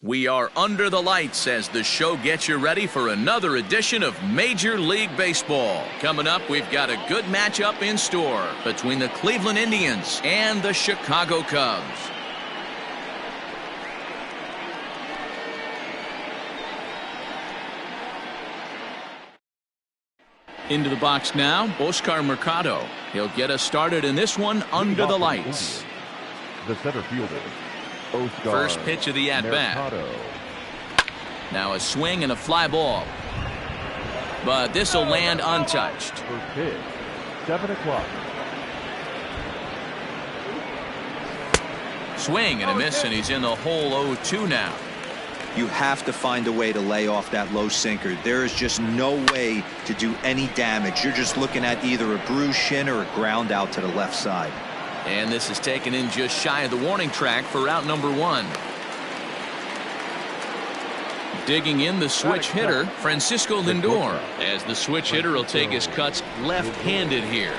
We are under the lights as the show gets you ready for another edition of Major League Baseball. Coming up, we've got a good matchup in store between the Cleveland Indians and the Chicago Cubs. Into the box now, Oscar Mercado. He'll get us started in this one under the lights. The center fielder, Oscar First pitch of the at-bat. Mercado. Now a swing and a fly ball. But this will land untouched. First pitch, 7 o'clock. Swing and a miss, and he's in the hole 0-2 now. You have to find a way to lay off that low sinker. There is just no way to do any damage. You're just looking at either a bruised shin or a ground out to the left side. And this is taken in just shy of the warning track for out number 1. Digging in the switch hitter, Francisco Lindor, as the switch hitter will take his cuts left-handed here.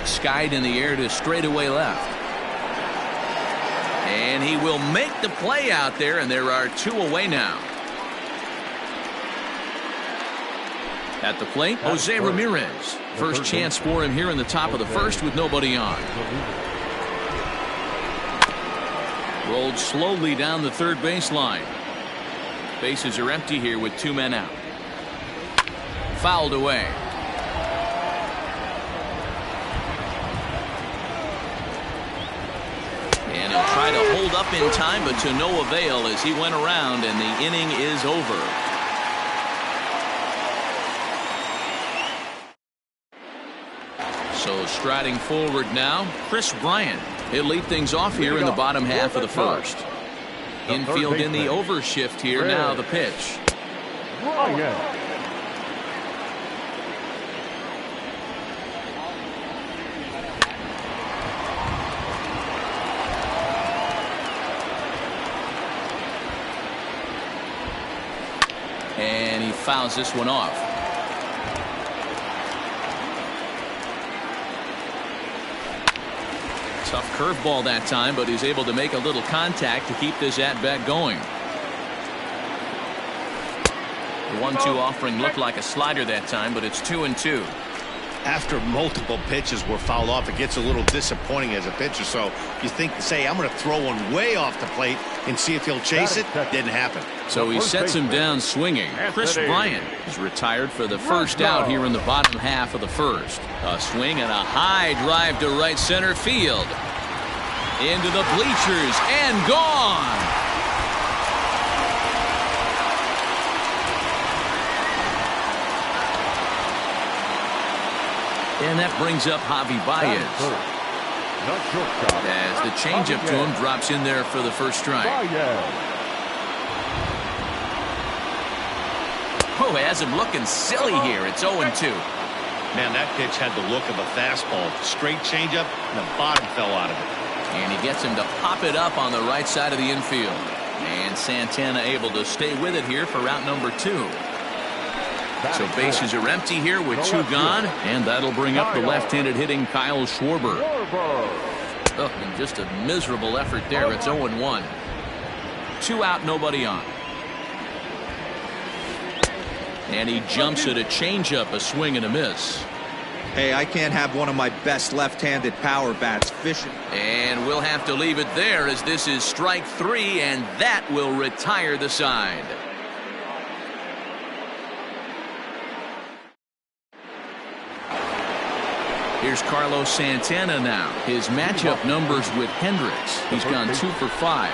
Skied in the air to straightaway left. And he will make the play out there, and there are 2 away now. At the plate, Jose Ramirez. First chance for him here in the top of the first with nobody on. Rolled slowly down the third baseline. Bases are empty here with 2 men out. Fouled away. And he'll try to hold up in time, but to no avail as he went around, and the inning is over. So striding forward now, Chris Bryant. He'll lead things off here in the bottom half of the first. Infield in the overshift here. Now the pitch. And he fouls this one off. Tough curveball that time, but he's able to make a little contact to keep this at-bat going. The 1-2 offering looked like a slider that time, but it's 2-2. After multiple pitches were fouled off, it gets a little disappointing as a pitcher. So you think, say, I'm going to throw one way off the plate and see if he'll chase it. Didn't happen. So he sets him down swinging. Chris Bryant is retired for the first out here in the bottom half of the first. A swing and a high drive to right center field. Into the bleachers and gone. And that brings up Javi Baez. As the changeup to him drops in there for the first strike. Oh, has him looking silly here. It's 0-2. Man, that pitch had the look of a fastball. Straight changeup, and the bottom fell out of it. And he gets him to pop it up on the right side of the infield. And Santana able to stay with it here for route number 2. So bases are empty here with 2 gone, and that'll bring up the left-handed hitting Kyle Schwarber. Oh, and just a miserable effort there. It's 0-1. 2 out, nobody on. And he jumps at a changeup, a swing and a miss. Hey, I can't have one of my best left-handed power bats fishing. And we'll have to leave it there as this is strike 3, and that will retire the side. Here's Carlos Santana now. His matchup numbers with Hendricks. He's gone 2 for 5.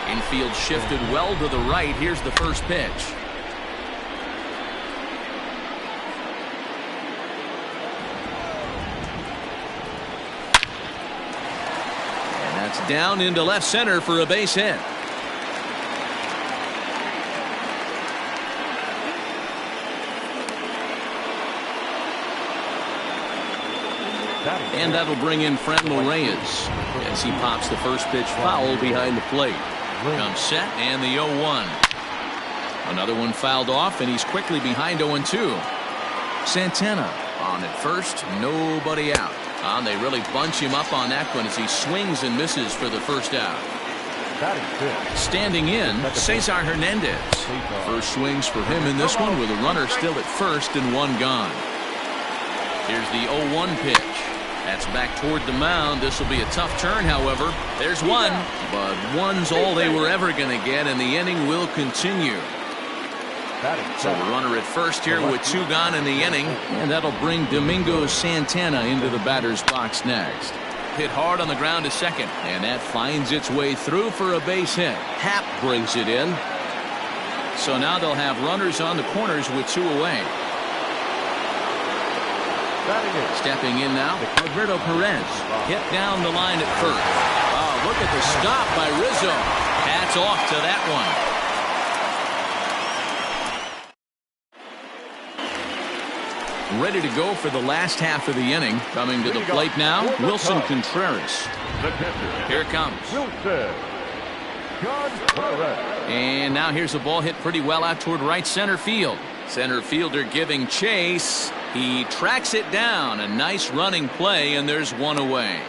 Infield shifted well to the right. Here's the first pitch. And that's down into left center for a base hit. And that'll bring in Franmil Reyes as he pops the first pitch foul behind the plate. Comes set and the 0-1. Another one fouled off, and he's quickly behind 0-2. Santana on at first, nobody out. They really bunch him up on that one as he swings and misses for the first out. Standing in, Cesar Hernandez. First swings for him in this one with a runner still at first and one gone. Here's the 0-1 pitch. That's back toward the mound. This will be a tough turn, however. There's one, but one's all they were ever going to get, and the inning will continue. So the runner at first here with two gone in the inning, and that'll bring Domingo Santana into the batter's box next. Hit hard on the ground to second, and that finds its way through for a base hit. Happ brings it in. So now they'll have runners on the corners with two away. Stepping in now, Alberto Perez. Hit down the line at first. Oh, look at the stop by Rizzo. Hats off to that one. Ready to go for the last half of the inning. Coming to the plate now, Wilson Contreras. Here it comes. And now here's a ball hit pretty well out toward right center field. Center fielder giving chase. He tracks it down. A nice running play, and there's one away.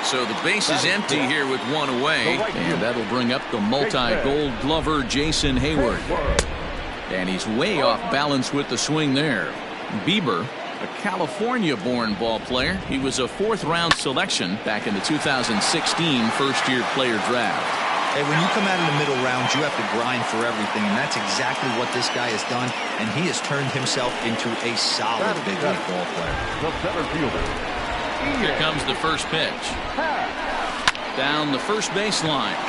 So the base is empty here with one away. And that'll bring up the multi-gold glover Jason Hayward. And he's way off balance with the swing there. Bieber, a California-born ball player. He was a fourth-round selection back in the 2016 first-year player draft. Hey, when you come out in the middle rounds, you have to grind for everything, and that's exactly what this guy has done, and he has turned himself into a solid big league ball player. Here comes the first pitch. Down the first baseline.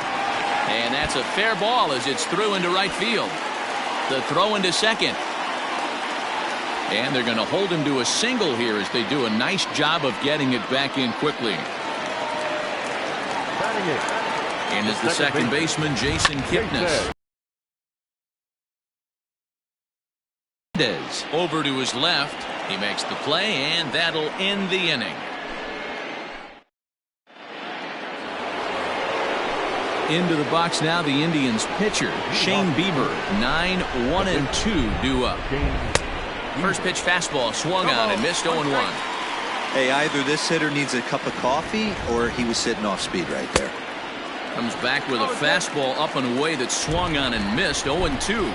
And that's a fair ball as it's through into right field. The throw into second. And they're going to hold him to a single here as they do a nice job of getting it back in quickly. And is the second baseman, Jason Kipnis. Over to his left. He makes the play, and that'll end the inning. Into the box now, the Indians pitcher, Shane Bieber. 9-1-2 due up. First pitch fastball swung on and missed 0-1. Hey, either this hitter needs a cup of coffee or he was sitting off speed right there. Comes back with a fastball up and away that swung on and missed. 0-2.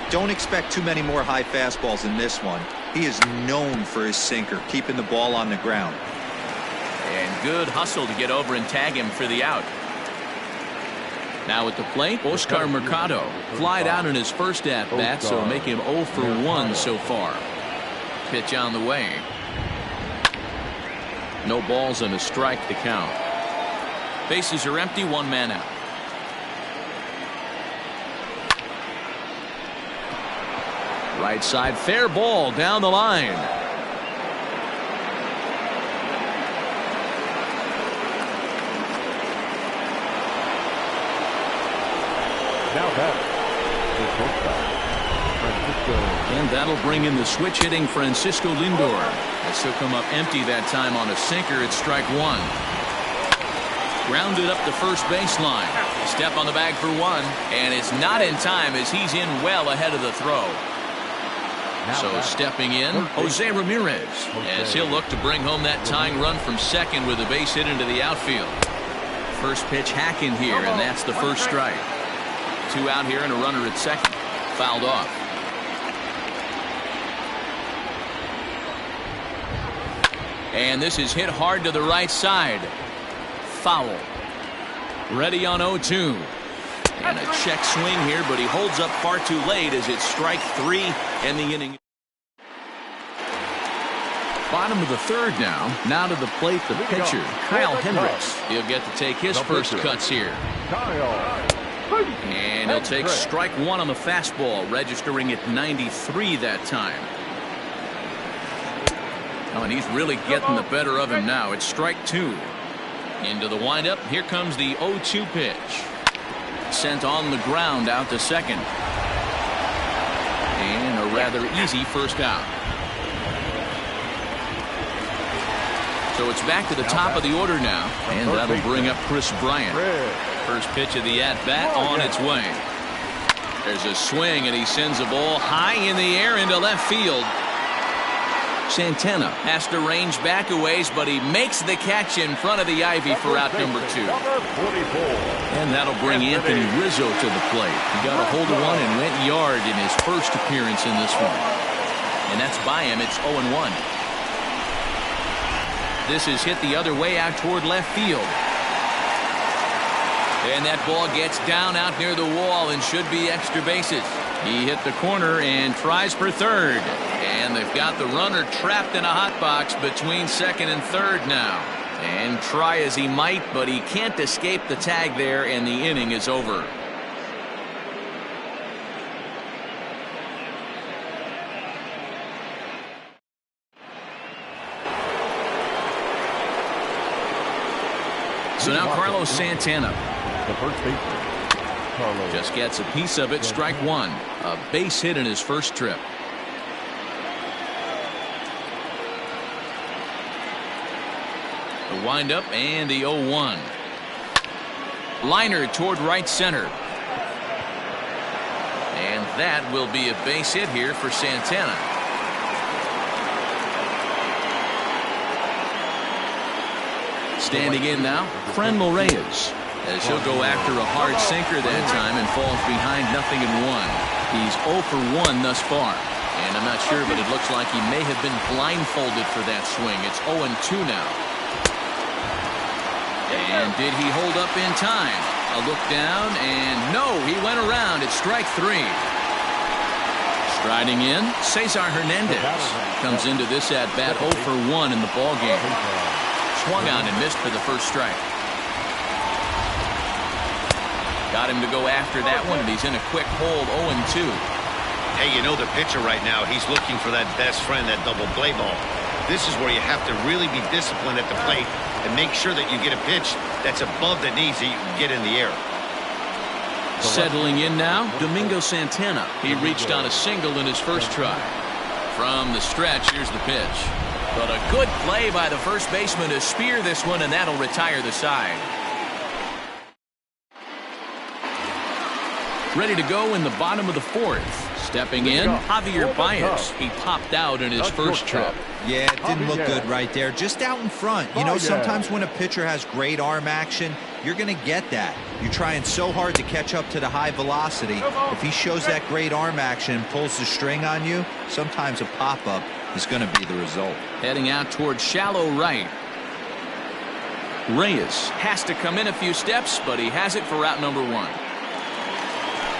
Don't expect too many more high fastballs in this one. He is known for his sinker, keeping the ball on the ground. And good hustle to get over and tag him for the out. Now at the plate, Oscar Mercado. Flied out in his first at-bat, so make him 0 for 1 so far. Pitch on the way. No balls and a strike to count. Bases are empty, one man out. Right side, fair ball down the line. And that'll bring in the switch hitting Francisco Lindor. As he'll come up empty that time on a sinker at strike one. Grounded up the first baseline. Step on the bag for one. And it's not in time as he's in well ahead of the throw. So stepping in, Jose Ramirez. As he'll look to bring home that tying run from second with a base hit into the outfield. First pitch hacking here, and that's the first strike. Two out here and a runner at second. Fouled off. And this is hit hard to the right side. Foul. Ready on 0-2. And a check swing here, but he holds up far too late as it's strike three and the inning. Bottom of the third now. Now to the plate, the pitcher, Kyle Hendricks. He'll get to take his first cuts here. And he'll take strike one on the fastball, registering at 93 that time. Oh, and he's really getting the better of him now. It's strike two. Into the windup. Here comes the 0-2 pitch. Sent on the ground out to second. And a rather easy first out. So it's back to the top of the order now. And that'll bring up Chris Bryant. First pitch of the at-bat on its way. There's a swing, and he sends a ball high in the air into left field. Santana has to range back a ways, but he makes the catch in front of the ivy for out number 2. And that'll bring Anthony Rizzo to the plate. He got a hold of one and went yard in his first appearance in this one. And that's by him. It's 0-1. This is hit the other way out toward left field. And that ball gets down out near the wall and should be extra bases. He hit the corner and tries for third. And they've got the runner trapped in a hot box between second and third now. And try as he might, but he can't escape the tag there, and the inning is over. So now Carlos Santana. The first baseman, Carlos. Just gets a piece of it. Strike one. A base hit in his first trip. The windup and the 0-1. Liner toward right center. And that will be a base hit here for Santana. Standing in now, Franmil Reyes, as he'll go after a hard sinker that time and falls behind 0-1. He's 0 for 1 thus far. And I'm not sure, but it looks like he may have been blindfolded for that swing. It's 0-2 now. And did he hold up in time? A look down, and no, he went around. It's strike 3. Striding in, Cesar Hernandez comes into this at bat 0 for 1 in the ballgame. Swung on and missed for the first strike. Got him to go after that one, and he's in a quick hold, 0-2. Hey, you know the pitcher right now, he's looking for that best friend, that double play ball. This is where you have to really be disciplined at the plate and make sure that you get a pitch that's above the knees that you can get in the air. Settling in now, Domingo Santana. He reached on a single in his first try. From the stretch, here's the pitch. But a good play by the first baseman to spear this one, and that'll retire the side. Ready to go in the bottom of the fourth. Stepping in, Javier Baez. He popped out in his first trip. Yeah, it didn't look good right there. Just out in front. You know, sometimes when a pitcher has great arm action, you're going to get that. You're trying so hard to catch up to the high velocity. If he shows that great arm action and pulls the string on you, sometimes a pop-up is going to be the result. Heading out toward shallow right. Reyes has to come in a few steps, but he has it for out number 1.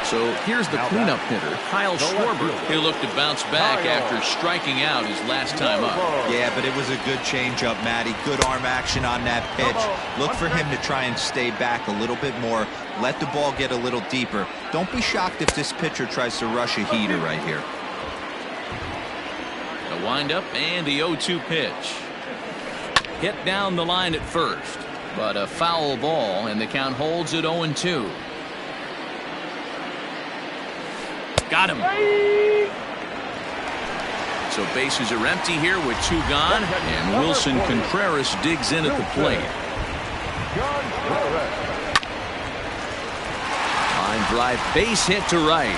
So here's the cleanup hitter, Kyle Schwarber. He'll look to bounce back after striking out his last time up. Yeah, but it was a good changeup, Matty. Good arm action on that pitch. Look for him to try and stay back a little bit more. Let the ball get a little deeper. Don't be shocked if this pitcher tries to rush a heater right here. The windup and the 0-2 pitch. Hit down the line at first, but a foul ball, and the count holds at 0-2. Got him. So bases are empty here with 2 gone, and Wilson Contreras digs in at the plate. Line drive, base hit to right.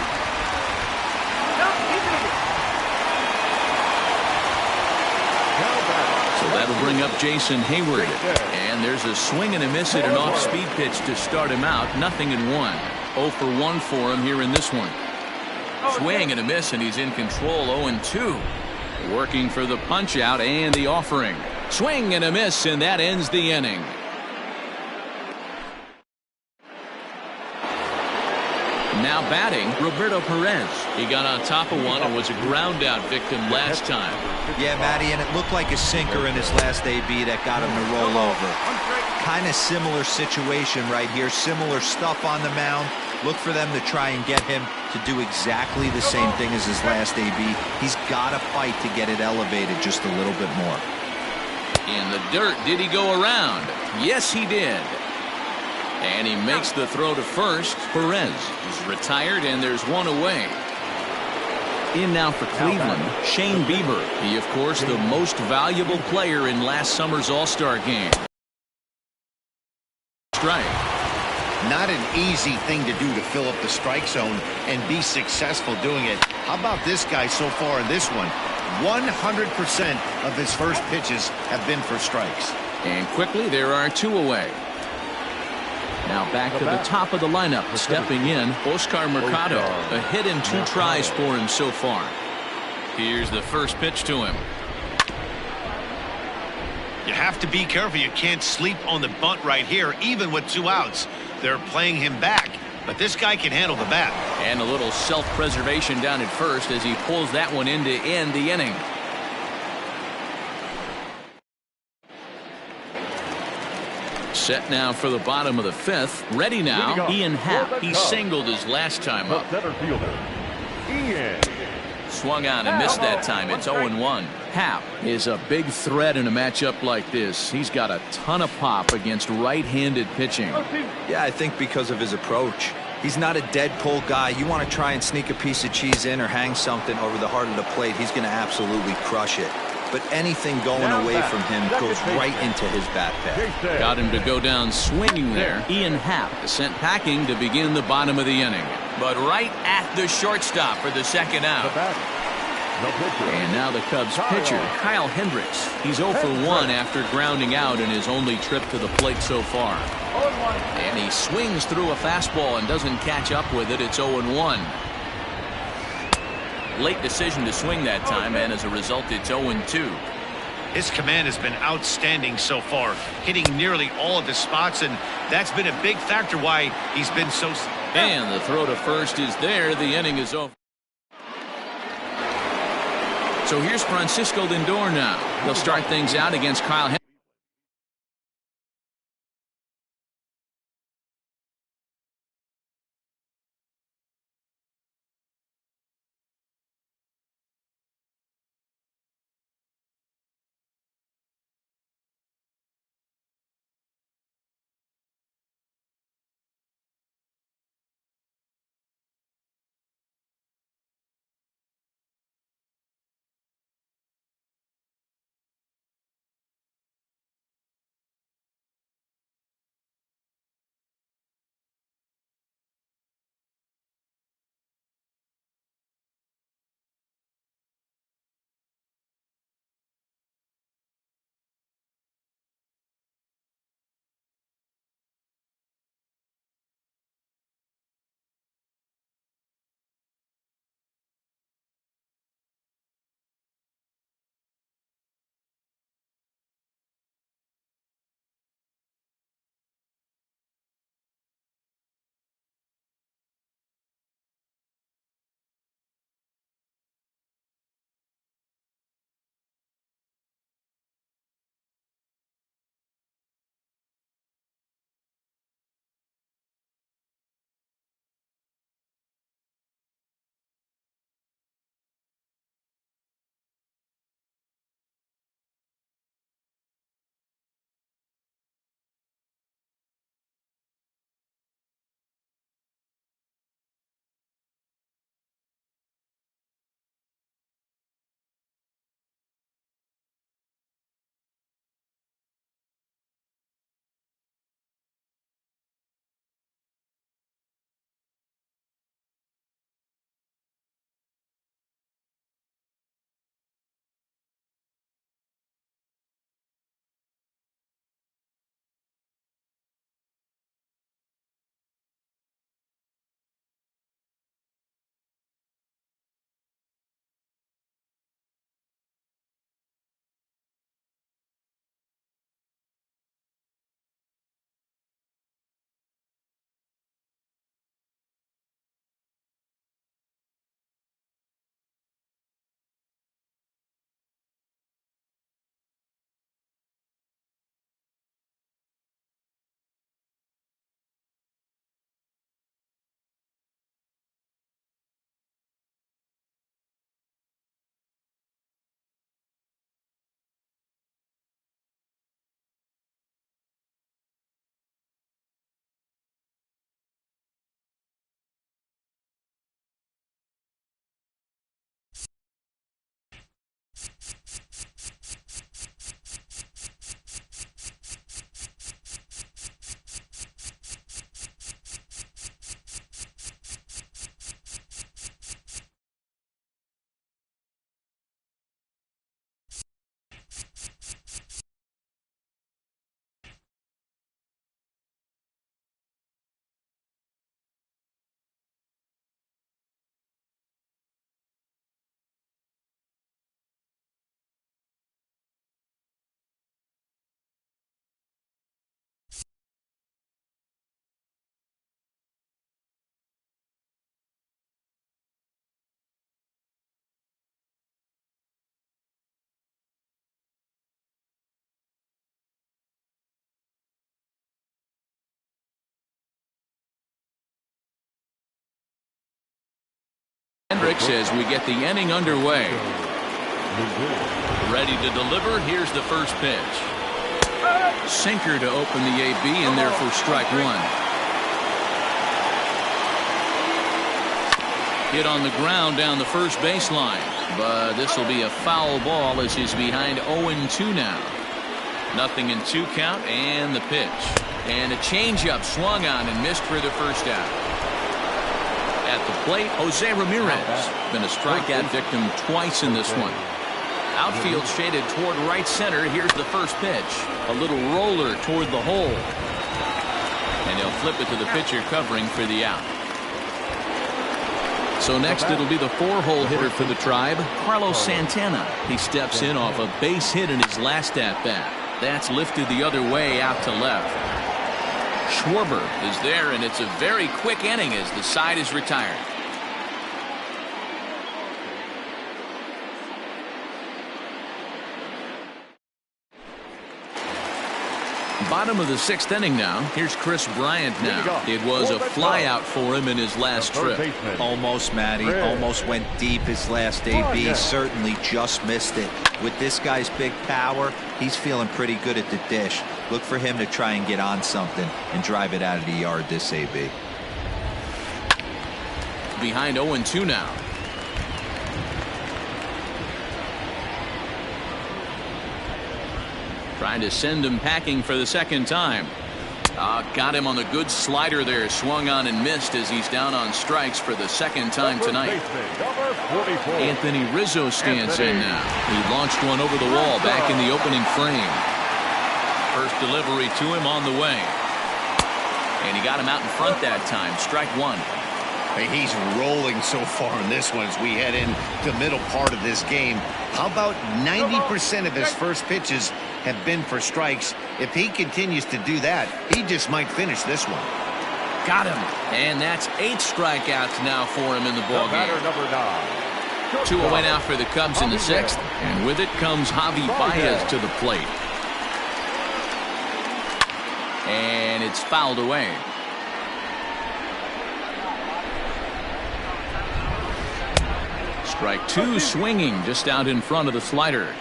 So that'll bring up Jason Hayward, and there's a swing and a miss at an off-speed pitch to start him out. 0-1. 0 for 1 for him here in this one. Swing and a miss, and he's in control. 0-2. Working for the punch out and the offering. Swing and a miss, and that ends the inning. Now batting, Roberto Perez. He got on top of one and was a ground out victim last time. Yeah, Matty, and it looked like a sinker in his last AB that got him to roll over. Kind of similar situation right here. Similar stuff on the mound. Look for them to try and get him to do exactly the same thing as his last AB. He's got to fight to get it elevated just a little bit more. In the dirt, did he go around? Yes, he did. And he makes the throw to first. Perez is retired, and there's one away. In now for Cleveland, Shane Bieber. He, of course, the most valuable player in last summer's All-Star game. Strike. Not an easy thing to do to fill up the strike zone and be successful doing it. How about this guy so far in this one? 100% of his first pitches have been for strikes. And quickly, there are 2 away. Now back to the top of the lineup. Stepping in, Oscar Mercado. A hit in 2 tries for him so far. Here's the first pitch to him. You have to be careful. You can't sleep on the bunt right here, even with 2 outs. They're playing him back, but this guy can handle the bat. And a little self-preservation down at first as he pulls that one in to end the inning. Set now for the bottom of the 5th. Ready now, Ian Happ. He singled his last time up. Center fielder, Ian. Swung on and missed that time. It's 0-1. Happ is a big threat in a matchup like this. He's got a ton of pop against right-handed pitching. Yeah, I think because of his approach. He's not a dead pull guy. You want to try and sneak a piece of cheese in or hang something over the heart of the plate, he's going to absolutely crush it. But anything going away from him goes right into his bat pad. Got him to go down swinging there. Ian Happ sent packing to begin the bottom of the inning. But right at the shortstop for the second out. And now the Cubs pitcher, Kyle Hendricks. He's 0 for 1 after grounding out in his only trip to the plate so far. And he swings through a fastball and doesn't catch up with it. It's 0-1. Late decision to swing that time, and as a result, it's 0-2. His command has been outstanding so far, hitting nearly all of his spots, and that's been a big factor why he's been so... And the throw to first is there. The inning is over. So here's Francisco Lindor now. He'll start things out against Kyle Hendricks. Hendricks as we get the inning underway. Ready to deliver. Here's the first pitch. Sinker to open the AB, and there for strike one. Hit on the ground down the first baseline, but this will be a foul ball as he's behind 0-2 now. Nothing in 2 count, and the pitch. And a changeup swung on and missed for the first out. At the plate, Jose Ramirez. Been a strikeout victim twice in this one. Outfield shaded toward right center. Here's the first pitch. A little roller toward the hole. And he'll flip it to the pitcher covering for the out. So next it'll be the 4-hole hitter for the Tribe, Carlos Santana. He steps in off a base hit in his last at-bat. That's lifted the other way out to left. Schwarber is there, and it's a very quick inning as the side is retired. Bottom of the 6th inning now. Here's Chris Bryant now. It was a flyout for him in his last trip. Almost, Matty. Almost went deep his last AB. Certainly just missed it. With this guy's big power, he's feeling pretty good at the dish. Look for him to try and get on something and drive it out of the yard this AB. Behind 0-2 now. Trying to send him packing for the second time. Got him on the good slider there. Swung on and missed as he's down on strikes for the second time tonight. Anthony Rizzo stands in now. He launched one over the wall back in the opening frame. First delivery to him on the way. And he got him out in front that time. Strike one. Hey, he's rolling so far in this one as we head in the middle part of this game. How about 90% of his first pitches have been for strikes? If he continues to do that, he just might finish this one. Got him. And that's 8 strikeouts now for him in the ballgame. 2 away now for the Cubs in the 6th. And with it comes Javi Baez to the plate. And it's fouled away. Strike 2 swinging just out in front of the slider.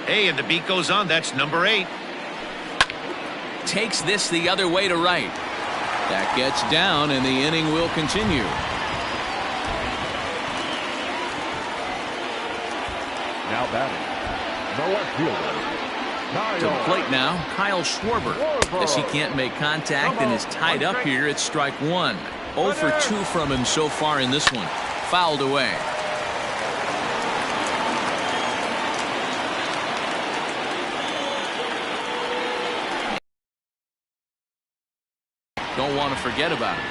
Hey, and the beat goes on. That's number 8. Takes this the other way to right. That gets down, and the inning will continue. Now batting, the left fielder. To the plate now, Kyle Schwarber. As he can't make contact and is tied up here, it's strike 1. 0 for 2 from him so far in this one. Fouled away. Don't want to forget about it.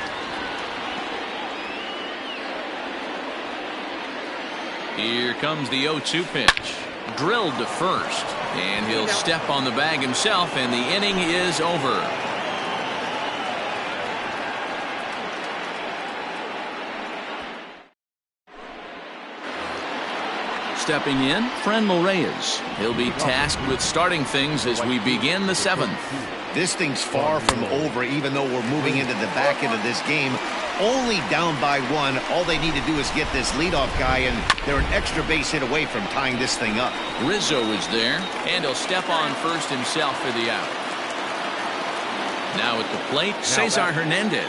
Here comes the 0-2 pitch. Drilled to first. And he'll step on the bag himself, and the inning is over. Stepping in, Franmil Reyes. He'll be tasked with starting things as we begin the 7th. This thing's far from over, even though we're moving into the back end of this game. Only down by 1. All they need to do is get this leadoff guy, and they're an extra base hit away from tying this thing up. Rizzo is there, and he'll step on first himself for the out. Now at the plate, Cesar Hernandez.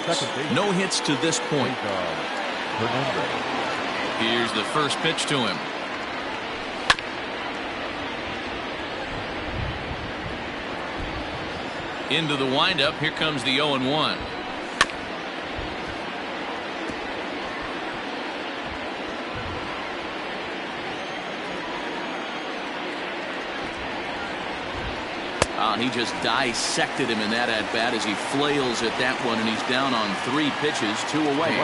No hits to this point. Here's the first pitch to him. Into the windup. Here comes the 0-1. He just dissected him in that at-bat as he flails at that one, and he's down on 3 pitches, 2 away.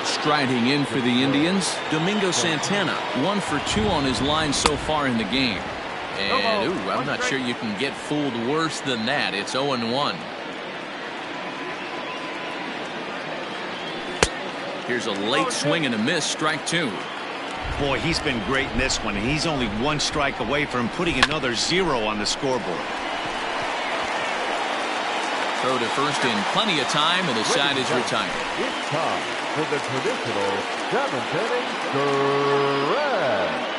Striding in for the Indians, Domingo Santana. 1 for 2 on his line so far in the game. And, I'm not sure you can get fooled worse than that. It's 0-1. Here's a late swing and a miss, strike 2. Boy, he's been great in this one. He's only 1 strike away from putting another 0 on the scoreboard. Throw to first in plenty of time, and the side is retired. It's time. for the traditional 7th inning stretch.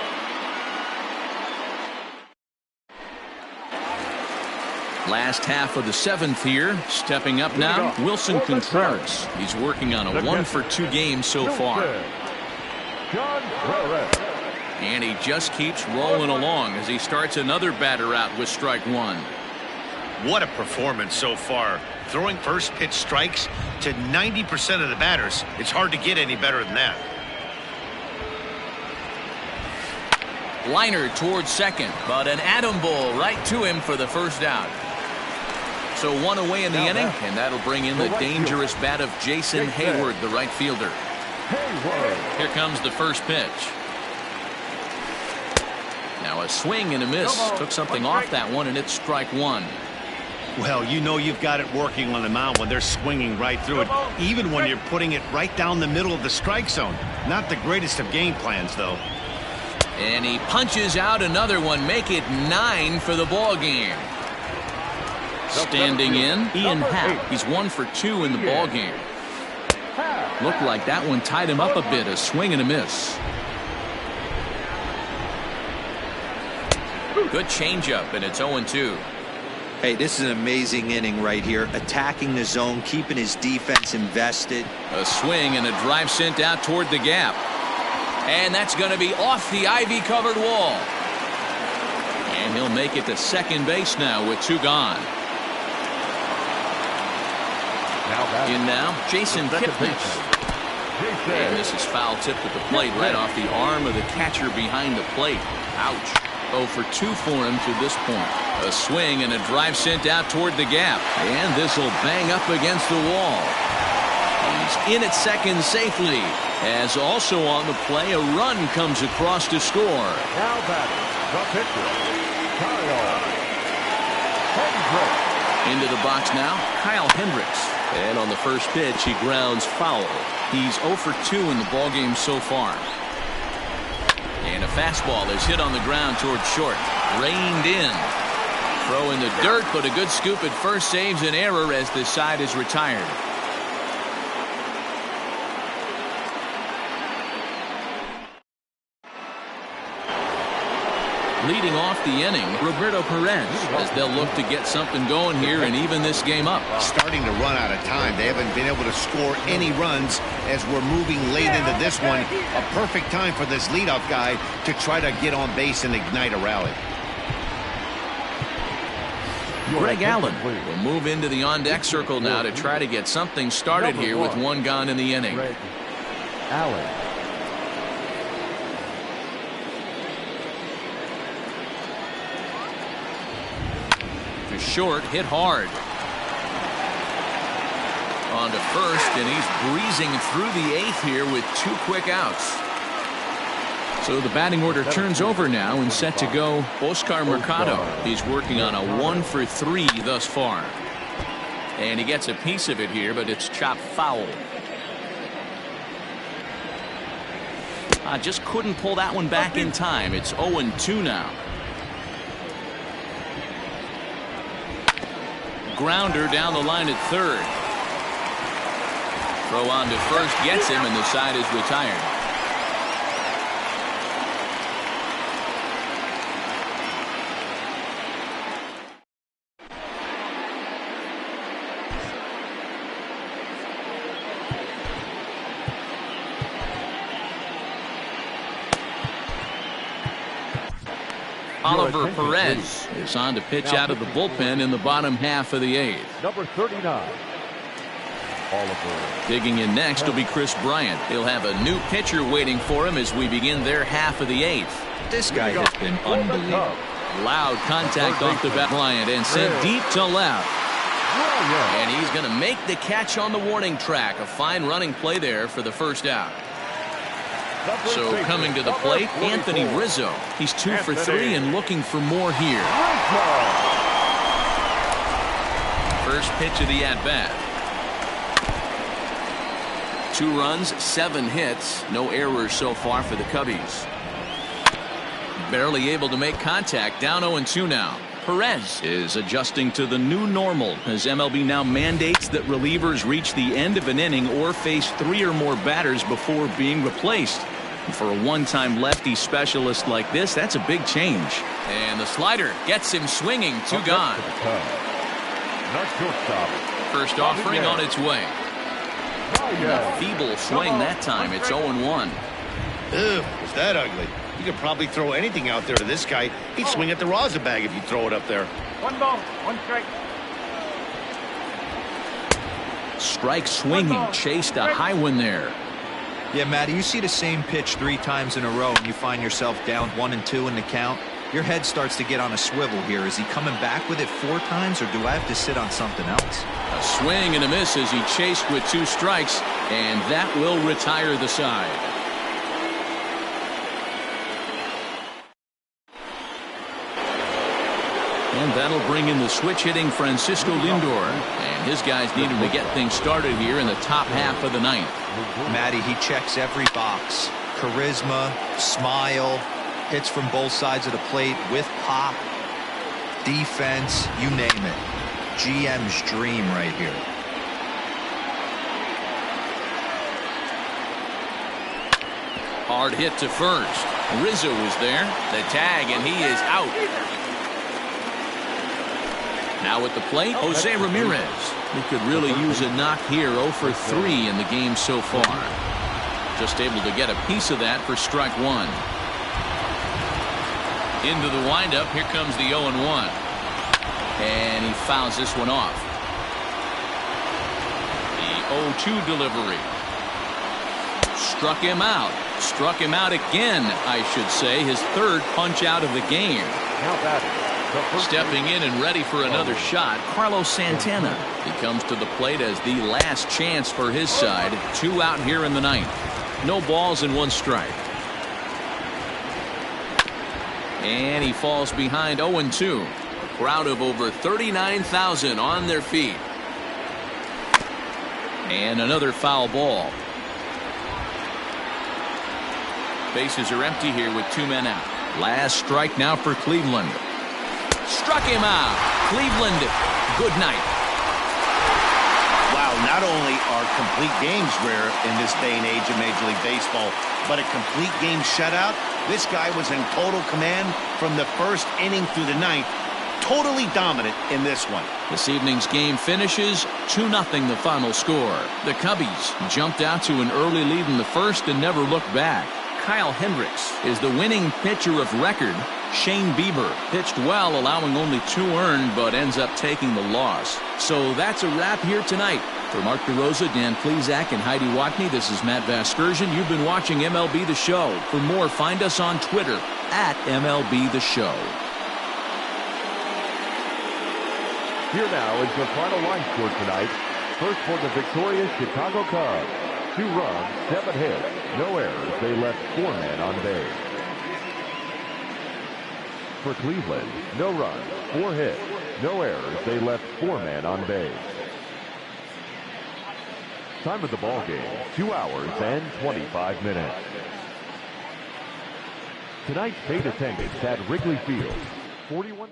Last half of the 7th here. Stepping up now, Wilson Contreras. He's working on a 1-for-2 game so far. And he just keeps rolling along as he starts another batter out with strike one. What a performance so far. Throwing first pitch strikes to 90% of the batters. It's hard to get any better than that. Liner towards second, but an atom ball right to him for the first out. So one away in the inning, and that'll bring in the dangerous bat of Jason Hayward, the right fielder. Here comes the first pitch. Now a swing and a miss. Took something off that one, and it's strike one. Well, you know you've got it working on the mound when they're swinging right through it, even when you're putting it right down the middle of the strike zone. Not the greatest of game plans, though. And he punches out another one, make it 9 for the ball game. Standing in, Ian Happ. He's 1 for 2 in the ball game. Looked like that one tied him up a bit. A swing and a miss. Good changeup, and it's 0-2. Hey, this is an amazing inning right here. Attacking the zone, keeping his defense invested. A swing and a drive sent out toward the gap. And that's going to be off the ivy-covered wall. And he'll make it to second base now with 2 gone. In now, Jason Kipnis. And this is foul tipped at the plate right off the arm of the catcher behind the plate. Ouch. 0 for 2 for him to this point. A swing and a drive sent out toward the gap. And this will bang up against the wall. He's in at second safely. As also on the play, a run comes across to score. Now batting, the pitcher, Kyle Hendricks. Into the box now, Kyle Hendricks. And on the first pitch, he grounds foul. He's 0 for 2 in the ballgame so far. And a fastball is hit on the ground towards short. Reined in. Throw in the dirt, but a good scoop at first saves an error as the side is retired. Leading off the inning, Roberto Perez, as they'll look to get something going here and even this game up. Starting to run out of time. They haven't been able to score any runs as we're moving late into this one. A perfect time for this leadoff guy to try to get on base and ignite a rally. Greg Allen will move into the on-deck circle now to try to get something started here with 1 gone in the inning. Greg Allen. Short, hit hard. On to first, and he's breezing through the 8th here with 2 quick outs. So the batting order turns over now and set to go Oscar Mercado. He's working on a 1 for 3 thus far. And he gets a piece of it here, but it's chopped foul. Just couldn't pull that one back in time. It's 0-2 now. Grounder down the line at third. Throw on to first gets him, and the side is retired. Oliver Perez is on to pitch out of the bullpen in the bottom half of the 8th. Number 39. Oliver. Digging in next will be Chris Bryant. He'll have a new pitcher waiting for him as we begin their half of the 8th. This guy has been unbelievable. Loud contact off the bat. Bryant and sent deep to left. And he's going to make the catch on the warning track. A fine running play there for the first out. So coming to the plate, Anthony Rizzo. He's 2 for 3 and looking for more here. First pitch of the at-bat. 2 runs, 7 hits, no errors so far for the Cubbies. Barely able to make contact, down 0-2 now. Perez is adjusting to the new normal as MLB now mandates that relievers reach the end of an inning or face 3 or more batters before being replaced. And for a one-time lefty specialist like this, that's a big change. And the slider gets him swinging. 2 gone. First offering on its way. A feeble swing that time. It's 0-1. Ew, was that ugly? You could probably throw anything out there to this guy. He'd swing at the rosin bag if you throw it up there. 1 ball, 1 strike. Strike swinging, chased a high one there. Yeah, Matty, you see the same pitch 3 times in a row and you find yourself down 1-2 in the count. Your head starts to get on a swivel here. Is he coming back with it 4 times, or do I have to sit on something else? A swing and a miss as he chased with 2 strikes, and that will retire the side. And that'll bring in the switch-hitting Francisco Lindor. And his guys need him to get things started here in the top half of the 9th. Matty, he checks every box. Charisma, smile, hits from both sides of the plate with pop, defense, you name it. GM's dream right here. Hard hit to first. Rizzo was there. The tag, and he is out. Now at the plate, Jose Ramirez. He could really use a knock here. 0 for 3 in the game so far. Just able to get a piece of that for strike 1. Into the windup. Here comes the 0-1. And he fouls this one off. The 0-2 delivery. Struck him out. Struck him out again, I should say. His 3rd punch out of the game. Now batting. Stepping in and ready for another shot, Carlos Santana. He comes to the plate as the last chance for his side. 2 out here in the 9th. No balls and 1 strike. And he falls behind 0-2. A crowd of over 39,000 on their feet. And another foul ball. Bases are empty here with 2 men out. Last strike now for Cleveland. Struck him out. Cleveland, good night. Wow, not only are complete games rare in this day and age of Major League Baseball, but a complete game shutout. This guy was in total command from the 1st inning through the 9th. Totally dominant in this one. This evening's game finishes 2-0 the final score. The Cubbies jumped out to an early lead in the 1st and never looked back. Kyle Hendricks is the winning pitcher of record. Shane Bieber pitched well, allowing only 2 earned, but ends up taking the loss. So that's a wrap here tonight. For Mark DeRosa, Dan Plezak, and Heidi Watney, this is Matt Vasgersian. You've been watching MLB The Show. For more, find us on Twitter @MLB The Show. Here now is the final line score tonight. First for the victorious Chicago Cubs. 2 runs, 7 hits, no errors. They left 4 men on base. For Cleveland, no runs, 4 hits, no errors. They left 4 men on base. Time of the ball game, 2 hours and 25 minutes. Tonight's paid attendance at Wrigley Field, 41.